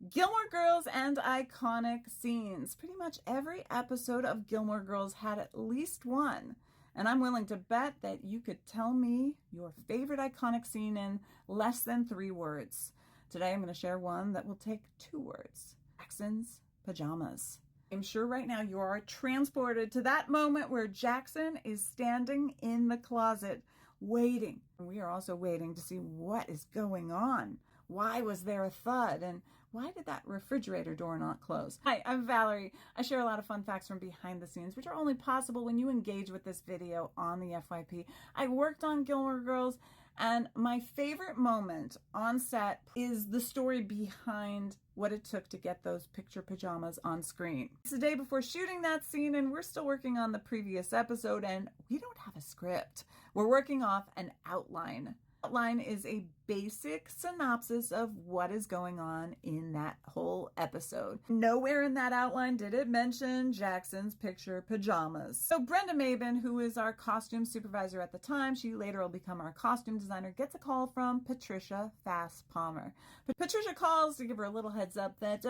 Gilmore Girls and iconic scenes. Pretty much every episode of Gilmore Girls had at least one. And I'm willing to bet that you could tell me your favorite iconic scene in less than 3 words. Today I'm going to share one that will take 2 words. Jacksons Pajamas. I'm sure right now you are transported to that moment where Jackson is standing in the closet waiting. We are also waiting to see what is going on. Why was there a thud? And why did that refrigerator door not close? Hi, I'm Valerie. I share a lot of fun facts from behind the scenes, which are only possible when you engage with this video on the FYP. I worked on Gilmore Girls, and my favorite moment on set is the story behind what it took to get those picture pajamas on screen. It's the day before shooting that scene, and we're still working on the previous episode, and we don't have a script. We're working off an outline. Outline is a basic synopsis of what is going on in that whole episode. Nowhere in that outline did it mention Jackson's picture pajamas. So Brenda Mabin, who is our costume supervisor at the time, she later will become our costume designer, gets a call from Patricia Fass-Palmer. But Patricia calls to give her a little heads up that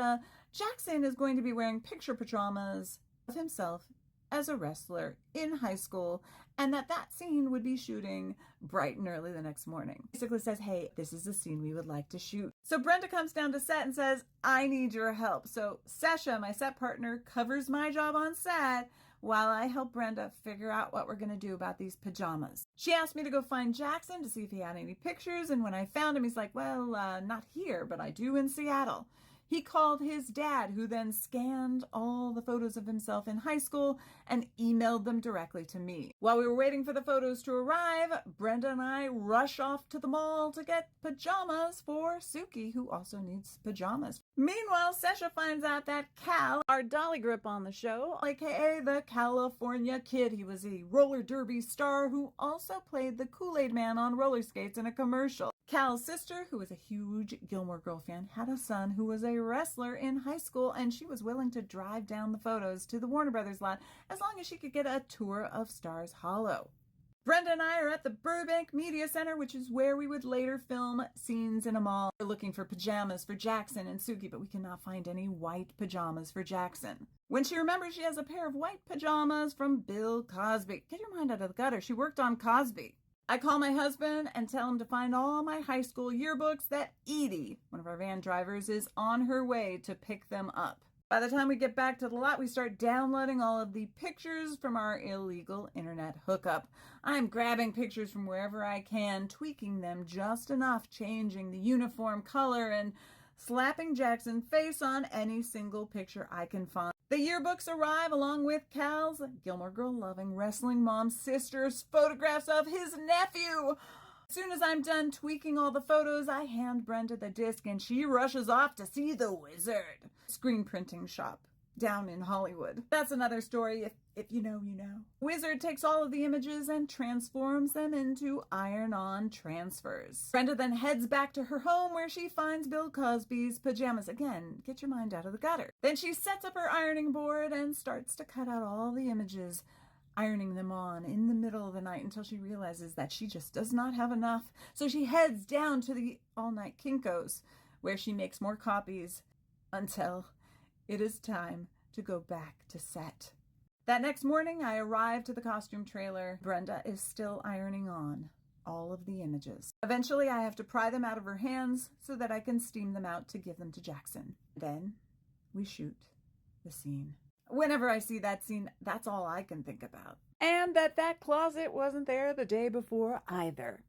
Jackson is going to be wearing picture pajamas of himself as a wrestler in high school, and that scene would be shooting bright and early the next morning. Basically says, hey, this is the scene we would like to shoot. So Brenda comes down to set and says, I need your help. So Sasha, my set partner, covers my job on set while I help Brenda figure out what we're going to do about these pajamas. She asked me to go find Jackson to see if he had any pictures, and when I found him, he's like, well, not here, but I do in Seattle. He called his dad, who then scanned all the photos of himself in high school and emailed them directly to me. While we were waiting for the photos to arrive, Brenda and I rush off to the mall to get pajamas for Suki, who also needs pajamas. Meanwhile, Sasha finds out that Cal, our dolly grip on the show, aka the California Kid, he was a roller derby star who also played the Kool-Aid Man on roller skates in a commercial. Cal's sister, who was a huge Gilmore Girl fan, had a son who was a wrestler in high school, and she was willing to drive down the photos to the Warner Brothers lot as long as she could get a tour of Stars Hollow. Brenda and I are at the Burbank Media Center, which is where we would later film scenes in a mall. We're looking for pajamas for Jackson and Suki, but we cannot find any white pajamas for Jackson. When she remembers she has a pair of white pajamas from Bill Cosby. Get your mind out of the gutter. She worked on Cosby. I call my husband and tell him to find all my high school yearbooks, that Edie, one of our van drivers, is on her way to pick them up. By the time we get back to the lot, we start downloading all of the pictures from our illegal internet hookup. I'm grabbing pictures from wherever I can, tweaking them just enough, changing the uniform color, and slapping Jackson's face on any single picture I can find. The yearbooks arrive along with Cal's Gilmore Girl-loving wrestling mom's sister's photographs of his nephew. As soon as I'm done tweaking all the photos, I hand Brenda the disc and she rushes off to see the Wizard screen printing shop down in Hollywood. That's another story. If you know, you know. Wizard takes all of the images and transforms them into iron-on transfers. Brenda then heads back to her home where she finds Bill Cosby's pajamas. Again, get your mind out of the gutter. Then she sets up her ironing board and starts to cut out all the images, ironing them on in the middle of the night until she realizes that she just does not have enough. So she heads down to the all-night Kinko's where she makes more copies until it is time to go back to set. That next morning, I arrive to the costume trailer. Brenda is still ironing on all of the images. Eventually, I have to pry them out of her hands so that I can steam them out to give them to Jackson. Then we shoot the scene. Whenever I see that scene, that's all I can think about. And that closet wasn't there the day before either.